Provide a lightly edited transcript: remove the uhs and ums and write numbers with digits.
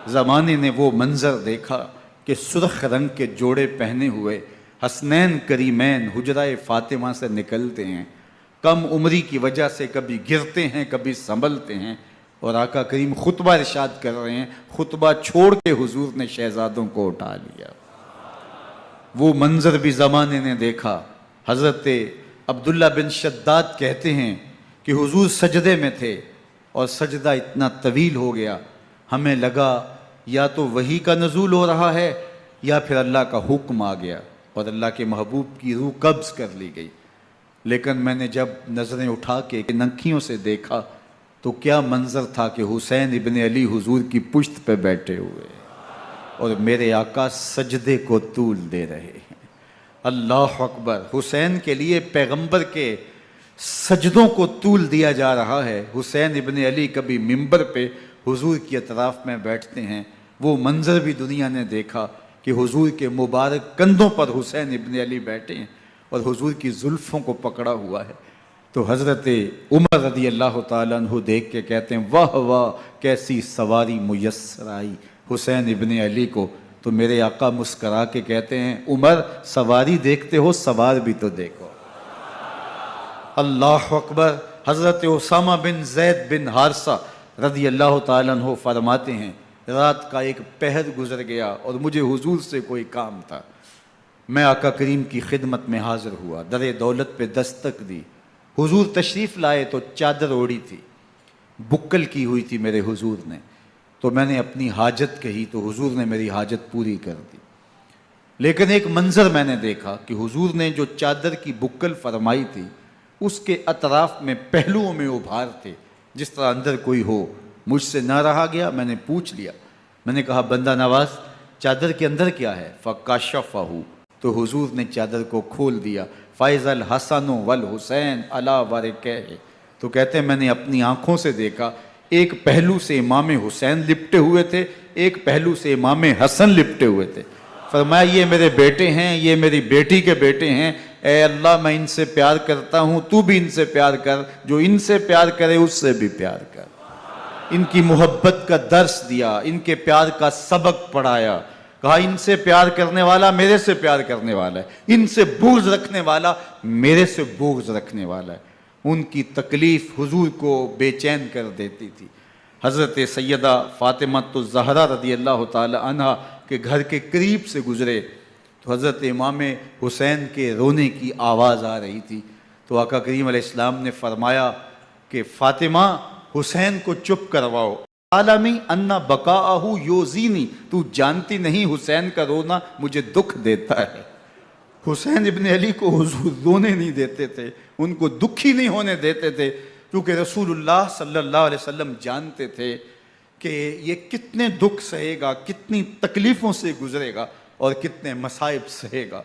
زمانے نے وہ منظر دیکھا کہ سرخ رنگ کے جوڑے پہنے ہوئے حسنین کریمین حجرہ فاطمہ سے نکلتے ہیں، کم عمری کی وجہ سے کبھی گرتے ہیں کبھی سنبھلتے ہیں، اور آقا کریم خطبہ ارشاد کر رہے ہیں، خطبہ چھوڑ کے حضور نے شہزادوں کو اٹھا لیا۔ وہ منظر بھی زمانے نے دیکھا۔ حضرت عبداللہ بن شداد کہتے ہیں کہ حضور سجدے میں تھے اور سجدہ اتنا طویل ہو گیا، ہمیں لگا یا تو وحی کا نزول ہو رہا ہے یا پھر اللہ کا حکم آ گیا اور اللہ کے محبوب کی روح قبض کر لی گئی۔ لیکن میں نے جب نظریں اٹھا کے ننکیوں سے دیکھا تو کیا منظر تھا کہ حسین ابن علی حضور کی پشت پہ بیٹھے ہوئے اور میرے آقا سجدے کو طول دے رہے ہیں۔ اللہ اکبر! حسین کے لیے پیغمبر کے سجدوں کو طول دیا جا رہا ہے۔ حسین ابن علی کبھی منبر پہ حضور کی اطراف میں بیٹھتے ہیں، وہ منظر بھی دنیا نے دیکھا کہ حضور کے مبارک کندھوں پر حسین ابن علی بیٹھے ہیں اور حضور کی زلفوں کو پکڑا ہوا ہے۔ تو حضرت عمر رضی اللہ تعالیٰ عنہ دیکھ کے کہتے ہیں واہ واہ کیسی سواری میسر آئی حسین ابن علی کو۔ تو میرے آقا مسکرا کے کہتے ہیں عمر سواری دیکھتے ہو سوار بھی تو دیکھو۔ اللہ اکبر! حضرت اسامہ بن زید بن حارثہ رضی اللہ تعالیٰ عنہ فرماتے ہیں رات کا ایک پہر گزر گیا اور مجھے حضور سے کوئی کام تھا، میں آقا کریم کی خدمت میں حاضر ہوا، در دولت پہ دستک دی، حضور تشریف لائے تو چادر اوڑی تھی، بکل کی ہوئی تھی میرے حضور نے، تو میں نے اپنی حاجت کہی تو حضور نے میری حاجت پوری کر دی۔ لیکن ایک منظر میں نے دیکھا کہ حضور نے جو چادر کی بکل فرمائی تھی اس کے اطراف میں پہلوؤں میں ابھار تھے، جس طرح اندر کوئی ہو۔ مجھ سے نہ رہا گیا، میں نے پوچھ لیا، میں نے کہا بندہ نواز چادر کے اندر کیا ہے؟ فَكَشَفَهُ، تو حضور نے چادر کو کھول دیا۔ فَإِذَا الْحَسَنُ وَالْحُسَيْنُ عَلَىٰ وَرِكَيْهِ، تو کہتے ہیں میں نے اپنی آنکھوں سے دیکھا، ایک پہلو سے امام حسین لپٹے ہوئے تھے، ایک پہلو سے امام حسن لپٹے ہوئے تھے۔ فرمایا یہ میرے بیٹے ہیں، یہ میری بیٹی کے بیٹے ہیں، اے اللہ میں ان سے پیار کرتا ہوں، تو بھی ان سے پیار کر، جو ان سے پیار کرے اس سے بھی پیار کر۔ ان کی محبت کا درس دیا، ان کے پیار کا سبق پڑھایا، کہا ان سے پیار کرنے والا میرے سے پیار کرنے والا ہے، ان سے بغض رکھنے والا میرے سے بغض رکھنے والا ہے۔ ان کی تکلیف حضور کو بے چین کر دیتی تھی۔ حضرت سیدہ فاطمہ الزہرا رضی اللہ تعالی عنہ کے گھر کے قریب سے گزرے تو حضرت امام حسین کے رونے کی آواز آ رہی تھی، تو آقا کریم علیہ السلام نے فرمایا کہ فاطمہ حسین کو چپ کرواؤ، عالمی ان بقاءہ یوزینی، تو جانتی نہیں حسین کا رونا مجھے دکھ دیتا ہے۔ حسین ابن علی کو حضور رونے نہیں دیتے تھے، ان کو دکھی نہیں ہونے دیتے تھے، کیونکہ رسول اللہ صلی اللہ علیہ وسلم جانتے تھے کہ یہ کتنے دکھ سہے گا، کتنی تکلیفوں سے گزرے گا اور کتنے مصائب سہے گا۔